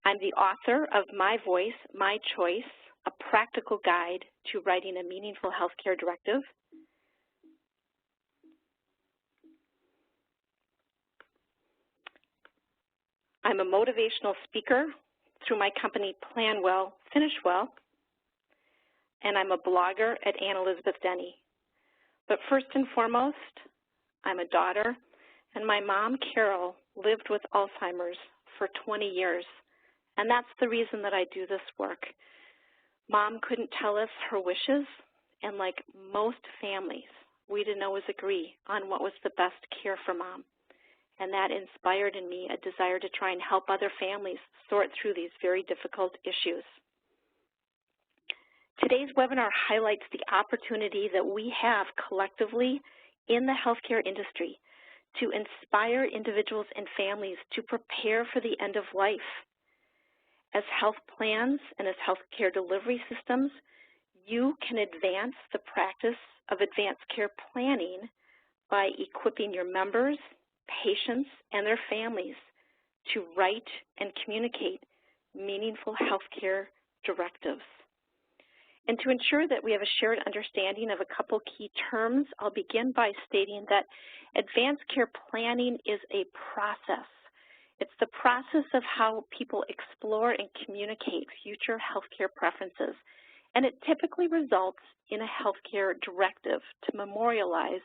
I'm the author of My Voice, My Choice, a practical guide to writing a meaningful healthcare directive. I'm a motivational speaker through my company Plan Well, Finish Well, and I'm a blogger at Anne Denny. But first and foremost, I'm a daughter, and my mom, Carol, lived with Alzheimer's for 20 years, and that's the reason that I do this work. Mom couldn't tell us her wishes, and like most families, we didn't always agree on what was the best care for Mom, and that inspired in me a desire to try and help other families sort through these very difficult issues. Today's webinar highlights the opportunity that we have collectively in the healthcare industry to inspire individuals and families to prepare for the end of life. As health plans and as healthcare delivery systems, you can advance the practice of advanced care planning by equipping your members, patients, and their families to write and communicate meaningful healthcare directives. And to ensure that we have a shared understanding of a couple key terms, I'll begin by stating that advanced care planning is a process. It's the process of how people explore and communicate future healthcare preferences, and it typically results in a healthcare directive to memorialize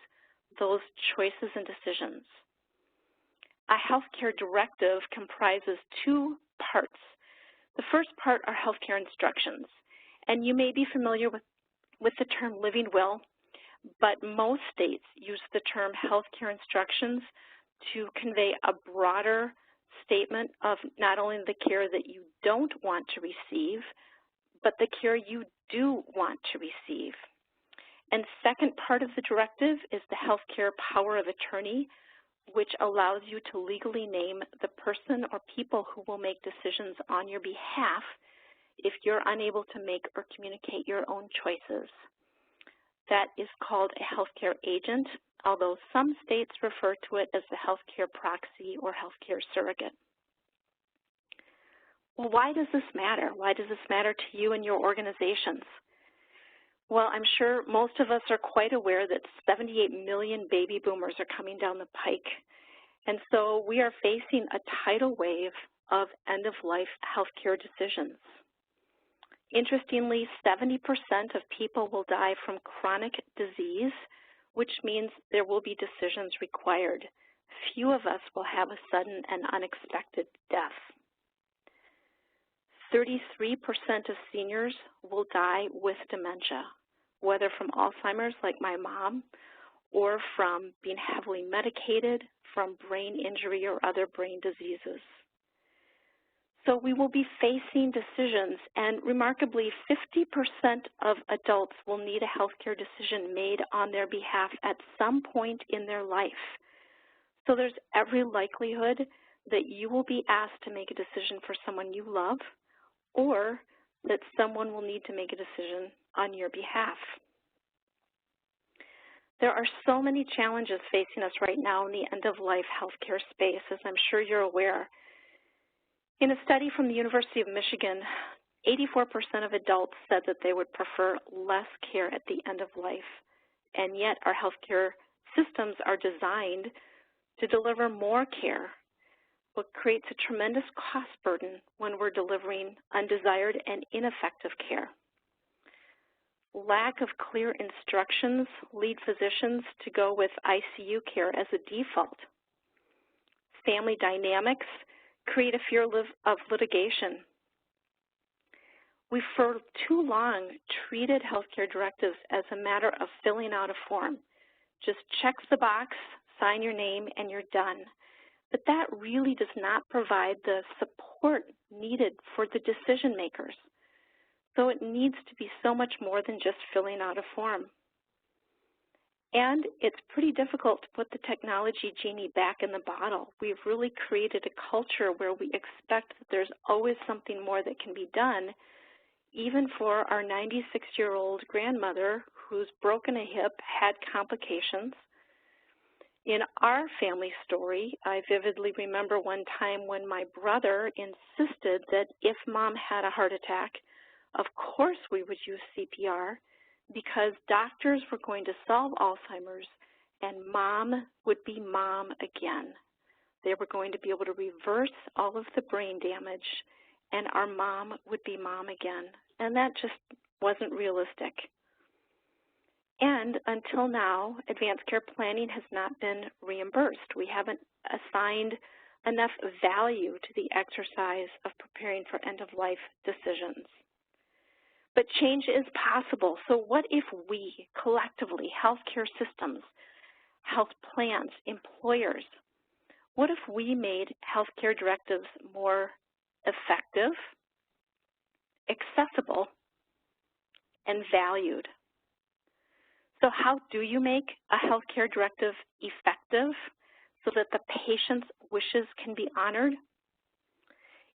those choices and decisions. A healthcare directive comprises two parts. The first part are healthcare instructions. And you may be familiar with the term living will, but most states use the term healthcare instructions to convey a broader statement of not only the care that you don't want to receive, but the care you do want to receive. And second part of the directive is the healthcare power of attorney, which allows you to legally name the person or people who will make decisions on your behalf if you're unable to make or communicate your own choices. That is called a healthcare agent, although some states refer to it as the healthcare proxy or healthcare surrogate. Well, why does this matter? Why does this matter to you and your organizations? Well, I'm sure most of us are quite aware that 78 million baby boomers are coming down the pike. And so we are facing a tidal wave of end-of-life healthcare decisions. Interestingly, 70% of people will die from chronic disease, which means there will be decisions required. Few of us will have a sudden and unexpected death. 33% of seniors will die with dementia, whether from Alzheimer's like my mom, or from being heavily medicated, from brain injury or other brain diseases. So we will be facing decisions, and remarkably, 50% of adults will need a healthcare decision made on their behalf at some point in their life. So there's every likelihood that you will be asked to make a decision for someone you love, or that someone will need to make a decision on your behalf. There are so many challenges facing us right now in the end-of-life healthcare space, as I'm sure you're aware. In a study from the University of Michigan, 84% of adults said that they would prefer less care at the end of life, and yet our healthcare systems are designed to deliver more care, what creates a tremendous cost burden when we're delivering undesired and ineffective care. Lack of clear instructions lead physicians to go with ICU care as a default. Family dynamics create a fear of litigation. We for too long treated healthcare directives as a matter of filling out a form. Just check the box, sign your name, and you're done. But that really does not provide the support needed for the decision makers. So it needs to be so much more than just filling out a form. And it's pretty difficult to put the technology genie back in the bottle. We've really created a culture where we expect that there's always something more that can be done, even for our 96-year-old grandmother who's broken a hip, had complications. In our family story, I vividly remember one time when my brother insisted that if Mom had a heart attack, of course we would use CPR because doctors were going to solve Alzheimer's and Mom would be Mom again. They were going to be able to reverse all of the brain damage and our mom would be Mom again. And that just wasn't realistic. And until now, advanced care planning has not been reimbursed. We haven't assigned enough value to the exercise of preparing for end-of-life decisions. But change is possible. So what if we collectively, healthcare systems, health plans, employers, what if we made healthcare directives more effective, accessible, and valued? So how do you make a healthcare directive effective so that the patient's wishes can be honored?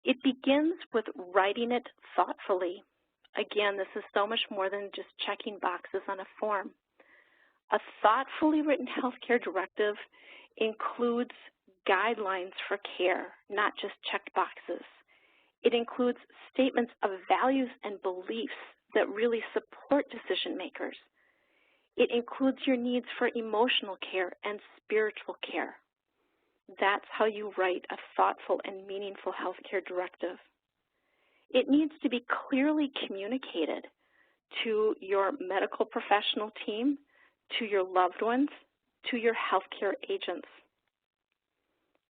It begins with writing it thoughtfully. Again, this is so much more than just checking boxes on a form. A thoughtfully written healthcare directive includes guidelines for care, not just checked boxes. It includes statements of values and beliefs that really support decision makers. It includes your needs for emotional care and spiritual care. That's how you write a thoughtful and meaningful healthcare directive. It needs to be clearly communicated to your medical professional team, to your loved ones, to your healthcare agents.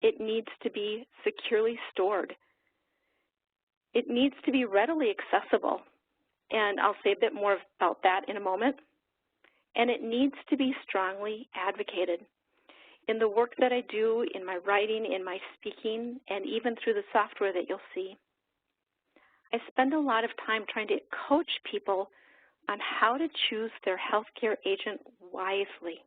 It needs to be securely stored. It needs to be readily accessible, and I'll say a bit more about that in a moment. And it needs to be strongly advocated. In the work that I do, in my writing, in my speaking, and even through the software that you'll see, I spend a lot of time trying to coach people on how to choose their healthcare agent wisely.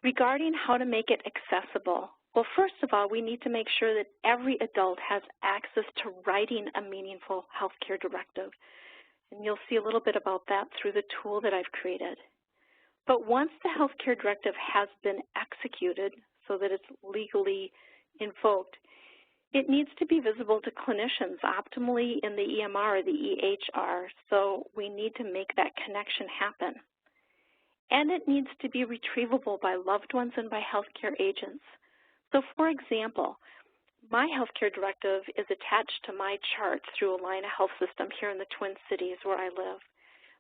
Regarding how to make it accessible, well, first of all, we need to make sure that every adult has access to writing a meaningful healthcare directive. And you'll see a little bit about that through the tool that I've created. But once the healthcare directive has been executed so that it's legally invoked, it needs to be visible to clinicians, optimally in the EMR or the EHR, so we need to make that connection happen. And it needs to be retrievable by loved ones and by healthcare agents. So for example, my healthcare directive is attached to my chart through Allina Health System here in the Twin Cities where I live.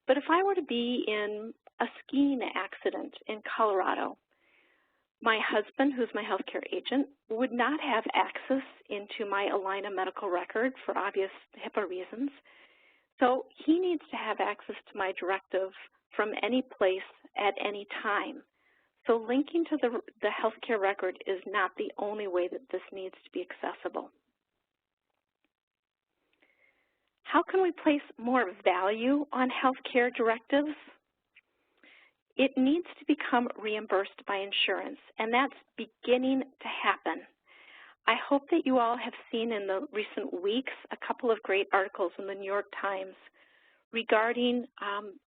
But if I were to be in a skiing accident in Colorado, my husband, who's my healthcare agent, would not have access into my Allina medical record for obvious HIPAA reasons. So he needs to have access to my directive from any place at any time. So linking to the healthcare record is not the only way that this needs to be accessible. How can we place more value on healthcare directives? It needs to become reimbursed by insurance, and that's beginning to happen. I hope that you all have seen in the recent weeks a couple of great articles in the New York Times regarding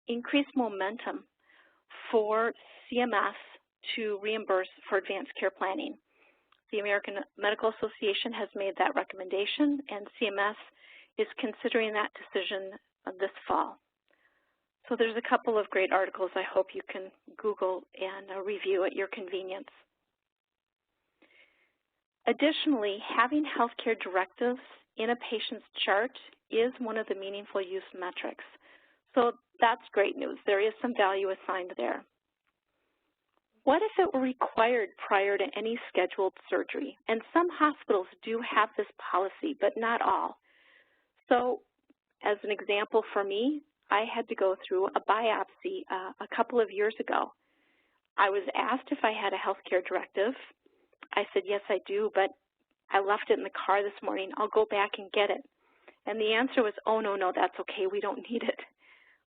increased momentum for CMS to reimburse for advanced care planning. The American Medical Association has made that recommendation, and CMS is considering that decision this fall. So there's a couple of great articles I hope you can Google and review at your convenience. Additionally, having healthcare directives in a patient's chart is one of the meaningful use metrics. So that's great news. There is some value assigned there. What if it were required prior to any scheduled surgery? And some hospitals do have this policy, but not all. So as an example for me, I had to go through a biopsy a couple of years ago. I was asked if I had a healthcare directive. I said, yes, I do, but I left it in the car this morning. I'll go back and get it. And the answer was, oh, no, that's okay. We don't need it.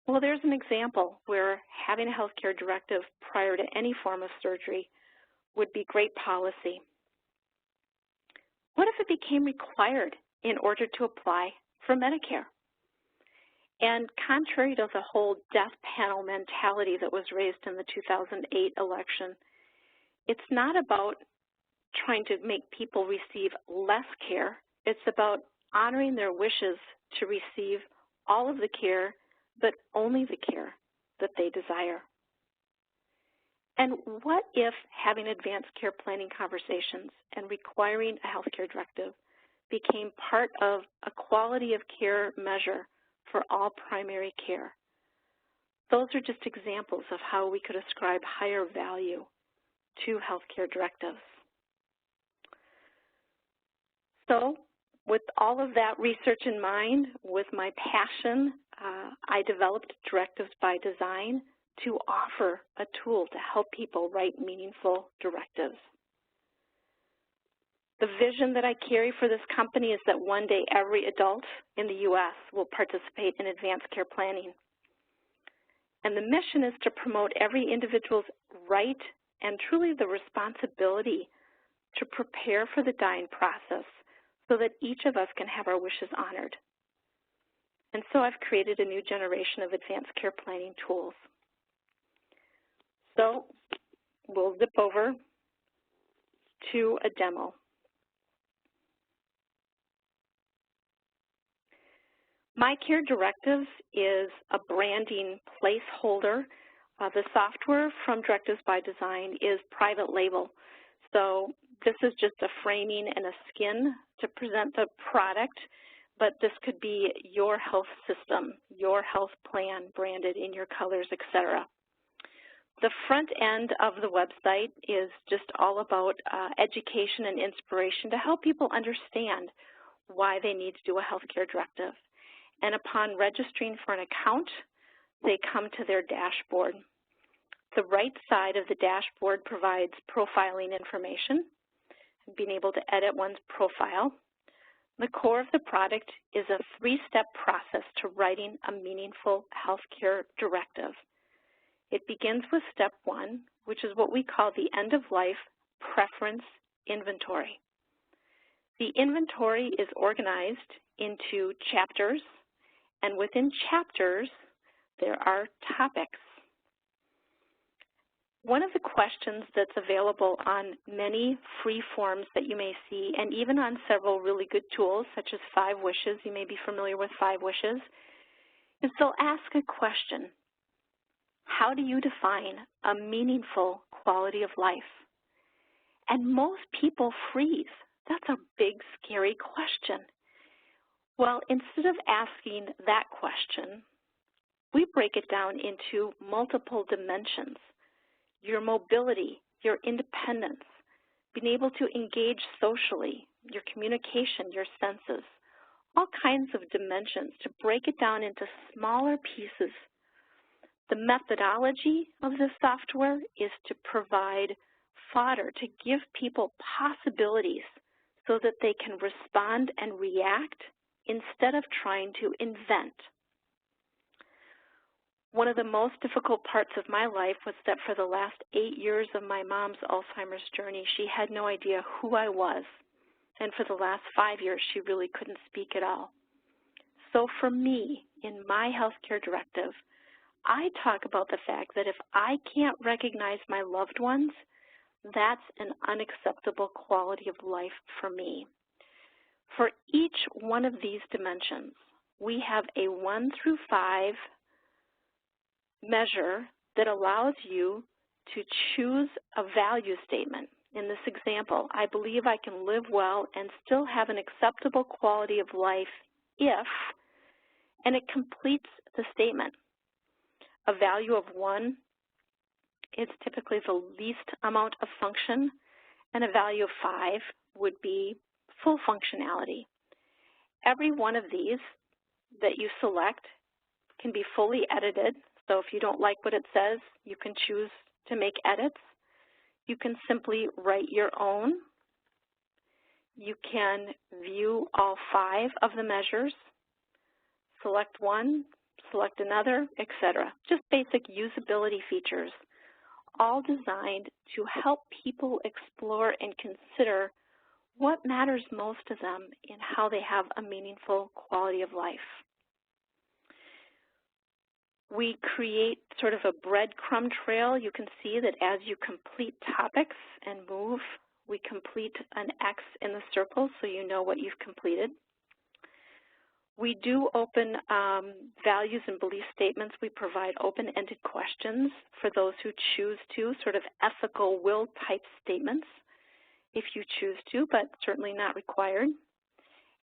Well, there's an example where having a healthcare directive prior to any form of surgery would be great policy. What if it became required in order to apply for Medicare? And contrary to the whole death panel mentality that was raised in the 2008 election, it's not about trying to make people receive less care. It's about honoring their wishes to receive all of the care, but only the care that they desire. And what if having advanced care planning conversations and requiring a healthcare directive became part of a quality of care measure for all primary care? Those are just examples of how we could ascribe higher value to healthcare directives. So with all of that research in mind, with my passion, I developed Directives by Design to offer a tool to help people write meaningful directives. The vision that I carry for this company is that one day every adult in the U.S. will participate in advanced care planning. And the mission is to promote every individual's right and truly the responsibility to prepare for the dying process so that each of us can have our wishes honored. And so I've created a new generation of advanced care planning tools. So we'll zip over to a demo. MyCare Directives is a branding placeholder. The software from Directives by Design is private label. So this is just a framing and a skin to present the product, but this could be your health system, your health plan branded in your colors, etc. The front end of the website is just all about education and inspiration to help people understand why they need to do a healthcare directive. And upon registering for an account, they come to their dashboard. The right side of the dashboard provides profiling information, being able to edit one's profile. The core of the product is a three-step process to writing a meaningful healthcare directive. It begins with step one, which is what we call the end-of-life preference inventory. The inventory is organized into chapters, and within chapters, there are topics. One of the questions that's available on many free forms that you may see, and even on several really good tools, such as 5 Wishes, you may be familiar with 5 Wishes, is they'll ask a question. How do you define a meaningful quality of life? And most people freeze. That's a big, scary question. Well, instead of asking that question, we break it down into multiple dimensions. Your mobility, your independence, being able to engage socially, your communication, your senses, all kinds of dimensions to break it down into smaller pieces. The methodology of this software is to provide fodder, to give people possibilities so that they can respond and react instead of trying to invent. One of the most difficult parts of my life was that for the last 8 years of my mom's Alzheimer's journey, she had no idea who I was. And for the last 5 years, she really couldn't speak at all. So for me, in my healthcare directive, I talk about the fact that if I can't recognize my loved ones, that's an unacceptable quality of life for me. For each one of these dimensions, we have a 1 through 5 measure that allows you to choose a value statement. In this example, I believe I can live well and still have an acceptable quality of life if, and it completes the statement. A value of 1 is typically the least amount of function, and a value of 5 would be full functionality. Every one of these that you select can be fully edited. So if you don't like what it says, you can choose to make edits. You can simply write your own. You can view all 5 of the measures, select one, select another, etc. Just basic usability features, all designed to help people explore and consider what matters most to them in how they have a meaningful quality of life. We create sort of a breadcrumb trail. You can see that as you complete topics and move, we complete an X in the circle so you know what you've completed. We do open values and belief statements. We provide open-ended questions for those who choose to, sort of ethical will type statements if you choose to, but certainly not required.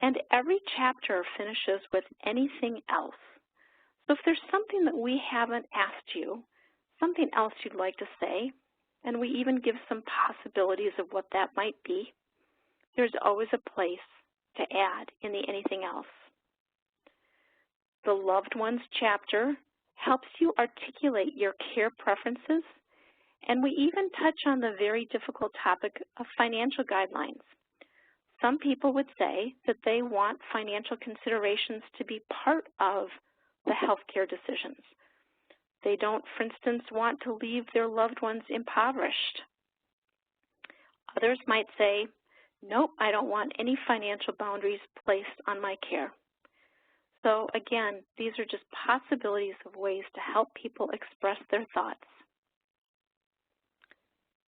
And every chapter finishes with anything else. So if there's something that we haven't asked you, something else you'd like to say, and we even give some possibilities of what that might be, there's always a place to add in the anything else. The Loved Ones chapter helps you articulate your care preferences, and we even touch on the very difficult topic of financial guidelines. Some people would say that they want financial considerations to be part of the healthcare decisions. They don't, for instance, want to leave their loved ones impoverished. Others might say, nope, I don't want any financial boundaries placed on my care. So again, these are just possibilities of ways to help people express their thoughts.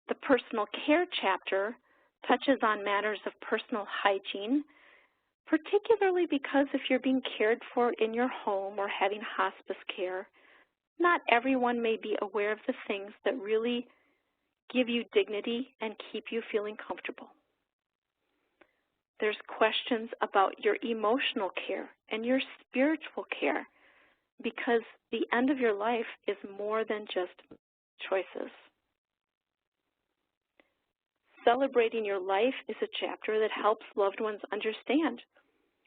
The Personal Care chapter touches on matters of personal hygiene, particularly because if you're being cared for in your home or having hospice care, not everyone may be aware of the things that really give you dignity and keep you feeling comfortable. There's questions about your emotional care and your spiritual care, because the end of your life is more than just choices. Celebrating your life is a chapter that helps loved ones understand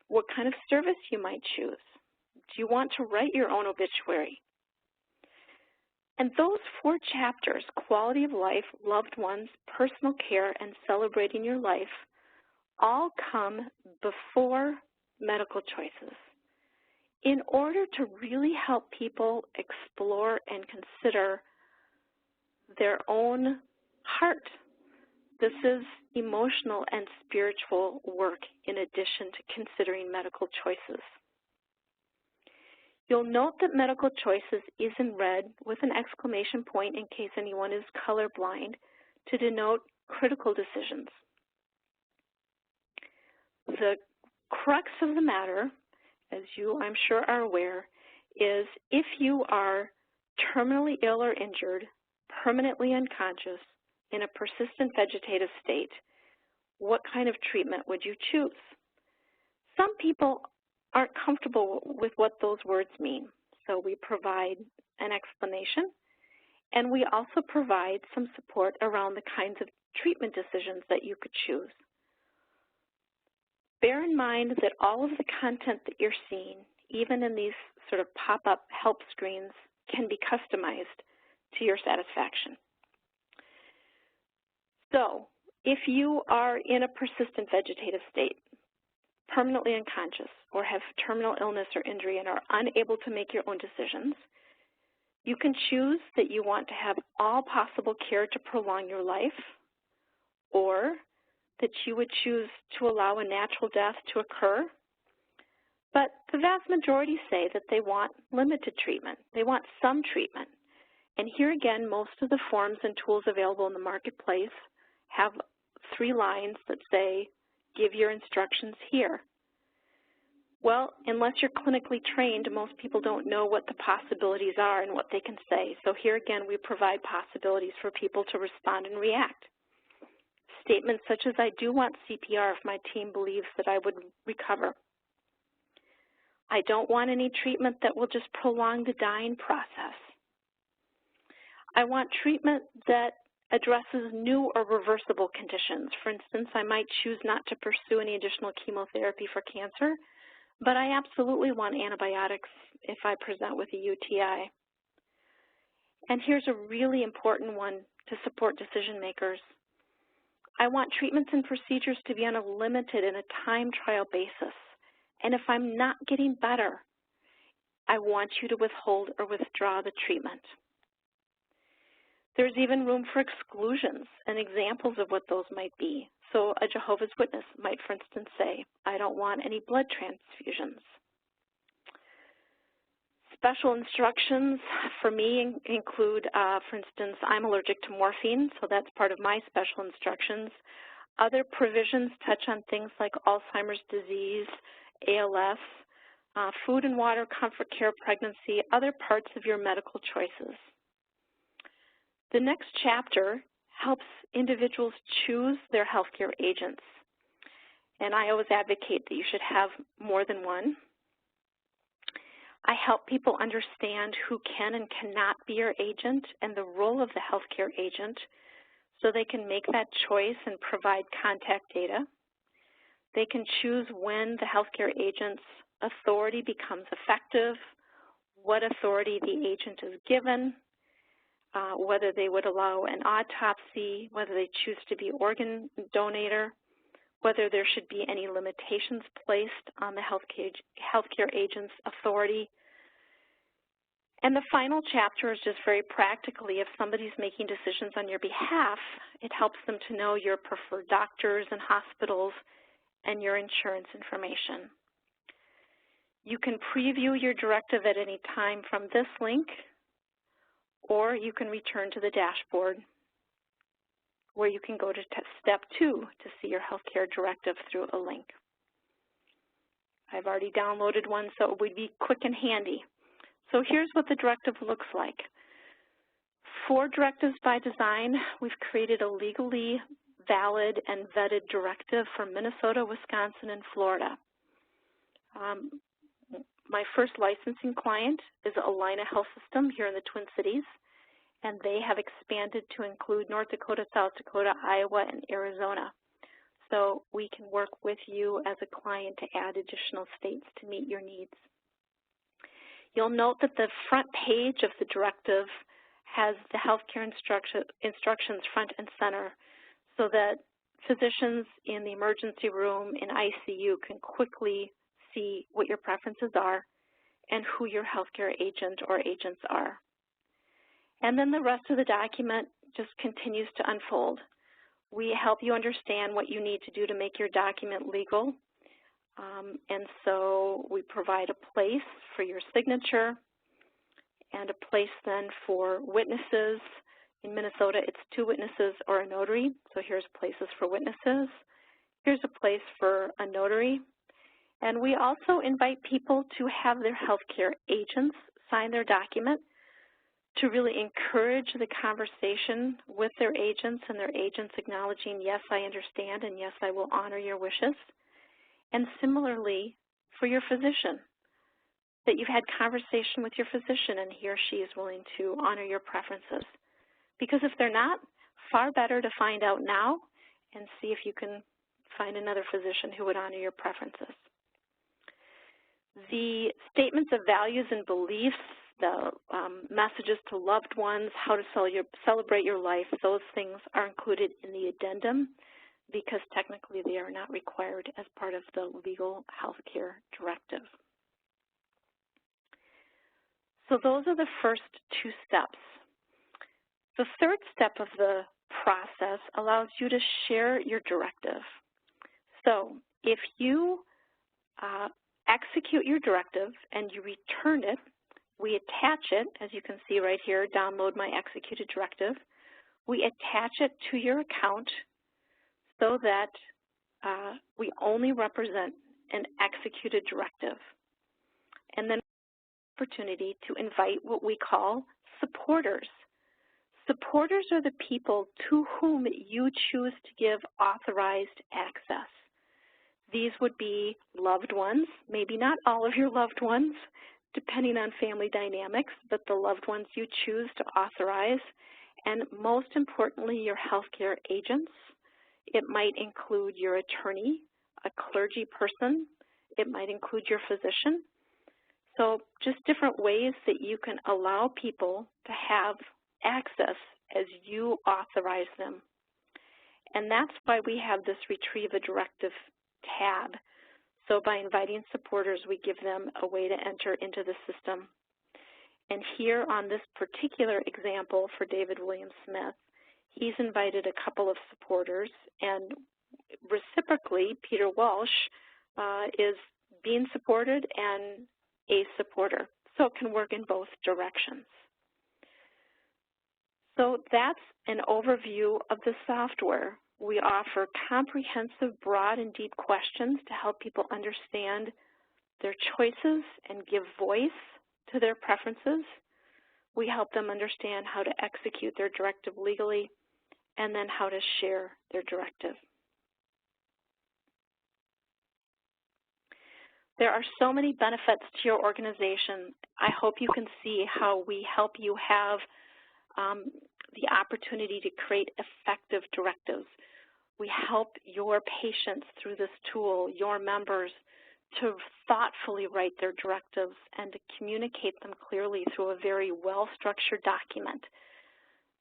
what kind of service you might choose. Do you want to write your own obituary? And those 4 chapters, quality of life, loved ones, personal care, and celebrating your life, all come before medical choices in order to really help people explore and consider their own heart. This is emotional and spiritual work in addition to considering medical choices. You'll note that medical choices is in red with an exclamation point in case anyone is colorblind to denote critical decisions. The crux of the matter, as you I'm sure are aware, is if you are terminally ill or injured, permanently unconscious, in a persistent vegetative state, what kind of treatment would you choose? Some people aren't comfortable with what those words mean, so we provide an explanation, and we also provide some support around the kinds of treatment decisions that you could choose. Bear in mind that all of the content that you're seeing, even in these sort of pop-up help screens, can be customized to your satisfaction. So, if you are in a persistent vegetative state, permanently unconscious, or have terminal illness or injury and are unable to make your own decisions, you can choose that you want to have all possible care to prolong your life, or that you would choose to allow a natural death to occur. But the vast majority say that they want limited treatment. They want some treatment. And here again, most of the forms and tools available in the marketplace have 3 lines that say, give your instructions here. Well, unless you're clinically trained, most people don't know what the possibilities are and what they can say. So here again, we provide possibilities for people to respond and react. Statements such as, I do want CPR if my team believes that I would recover. I don't want any treatment that will just prolong the dying process. I want treatment that addresses new or reversible conditions. For instance, I might choose not to pursue any additional chemotherapy for cancer, but I absolutely want antibiotics if I present with a UTI. And here's a really important one to support decision makers. I want treatments and procedures to be on a limited and a time trial basis. And if I'm not getting better, I want you to withhold or withdraw the treatment. There's even room for exclusions and examples of what those might be. So a Jehovah's Witness might, for instance, say, I don't want any blood transfusions. special instructions for me include, for instance, I'm allergic to morphine, so that's part of my special instructions. Other provisions touch on things like Alzheimer's disease, ALS, food and water, comfort care, pregnancy, other parts of your medical choices. The next chapter helps individuals choose their healthcare agents. And I always advocate that you should have more than one. I help people understand who can and cannot be your agent and the role of the healthcare agent so they can make that choice and provide contact data. They can choose when the healthcare agent's authority becomes effective, what authority the agent is given, whether they would allow an autopsy, whether they choose to be organ donator, whether there should be any limitations placed on the healthcare agent's authority. And the final chapter is just very practically, if somebody's making decisions on your behalf, it helps them to know your preferred doctors and hospitals and your insurance information. You can preview your directive at any time from this link, or you can return to the dashboard where you can go to step 2 to see your healthcare directive through a link. I've already downloaded one, so it would be quick and handy. So here's what the directive looks like. For directives by design, we've created a legally valid and vetted directive for Minnesota, Wisconsin, and Florida. My first licensing client is Allina Health System here in the Twin Cities, and they have expanded to include North Dakota, South Dakota, Iowa, and Arizona. So we can work with you as a client to add additional states to meet your needs. You'll note that the front page of the directive has the healthcare instructions front and center so that physicians in the emergency room, in ICU, can quickly see what your preferences are and who your healthcare agent or agents are. And then the rest of the document just continues to unfold. We help you understand what you need to do to make your document legal. And so we provide a place for your signature and a place then for witnesses. In Minnesota, it's 2 witnesses or a notary. So here's places for witnesses. Here's a place for a notary. And we also invite people to have their healthcare agents sign their document to really encourage the conversation with their agents and their agents acknowledging, yes, I understand, and yes, I will honor your wishes. And similarly for your physician, that you've had conversation with your physician and he or she is willing to honor your preferences. Because if they're not, far better to find out now and see if you can find another physician who would honor your preferences. The statements of values and beliefs, the messages to loved ones, how to celebrate your life, those things are included in the addendum because technically they are not required as part of the legal healthcare directive. So those are the first 2 steps. The third step of the process allows you to share your directive. So if you execute your directive and you return it, we attach it, as you can see right here, download my executed directive. We attach it to your account so that we only represent an executed directive. And then opportunity to invite what we call supporters. Supporters are the people to whom you choose to give authorized access. These would be loved ones, maybe not all of your loved ones, depending on family dynamics, but the loved ones you choose to authorize, and most importantly, your healthcare agents. It might include your attorney, a clergy person. It might include your physician. So just different ways that you can allow people to have access as you authorize them. And that's why we have this Retrieve a Directive tab. So by inviting supporters, we give them a way to enter into the system. And here on this particular example for David William Smith, he's invited a couple of supporters, and reciprocally, Peter Walsh is being supported and a supporter. so it can work in both directions. So that's an overview of the software. We offer comprehensive, broad, and deep questions to help people understand their choices and give voice to their preferences. We help them understand how to execute their directive legally and then how to share their directive. There are so many benefits to your organization. I hope you can see how we help you have the opportunity to create effective directives. We help your patients through this tool, your members, to thoughtfully write their directives and to communicate them clearly through a very well-structured document.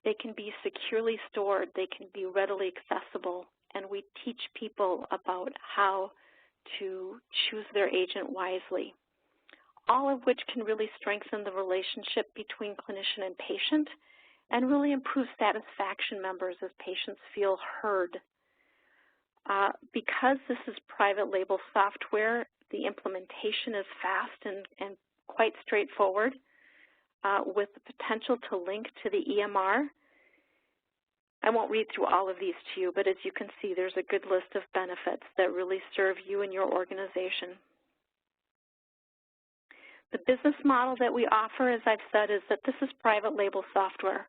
They can be securely stored, they can be readily accessible, and we teach people about how to choose their agent wisely, all of which can really strengthen the relationship between clinician and patient and really improve satisfaction members as patients feel heard. Because this is private label software, the implementation is fast and quite straightforward with the potential to link to the EMR. I won't read through all of these to you, but as you can see, there's a good list of benefits that really serve you and your organization. The business model that we offer, as I've said, is that this is private label software.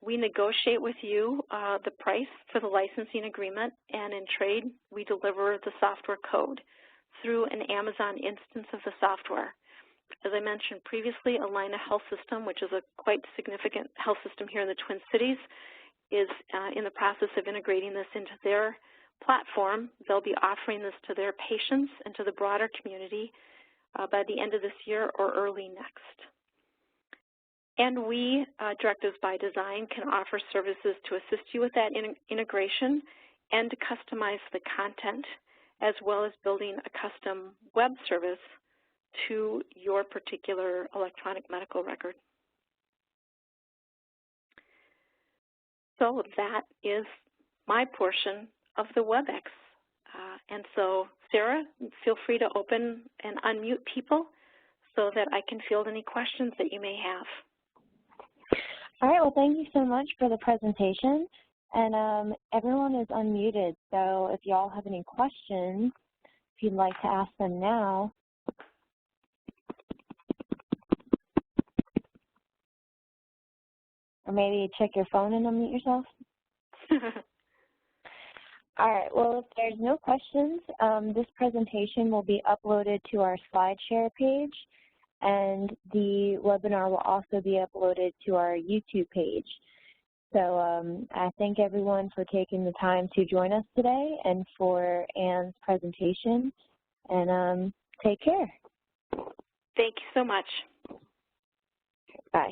We negotiate with you the price for the licensing agreement, and in trade, we deliver the software code through an Amazon instance of the software. As I mentioned previously, Allina Health System, which is a quite significant health system here in the Twin Cities, is in the process of integrating this into their platform. They'll be offering this to their patients and to the broader community by the end of this year or early next. And we, Directives by Design, can offer services to assist you with that integration and to customize the content, as well as building a custom web service to your particular electronic medical record. So that is my portion of the WebEx. And so, Sarah, feel free to open and unmute people so that I can field any questions that you may have. All right, well, thank you so much for the presentation. And everyone is unmuted, so if y'all have any questions, if you'd like to ask them now. Or maybe check your phone and unmute yourself. All right, well, if there's no questions, this presentation will be uploaded to our SlideShare page, and the webinar will also be uploaded to our YouTube page. So I thank everyone for taking the time to join us today and for Anne's presentation, and take care. Thank you so much. Bye.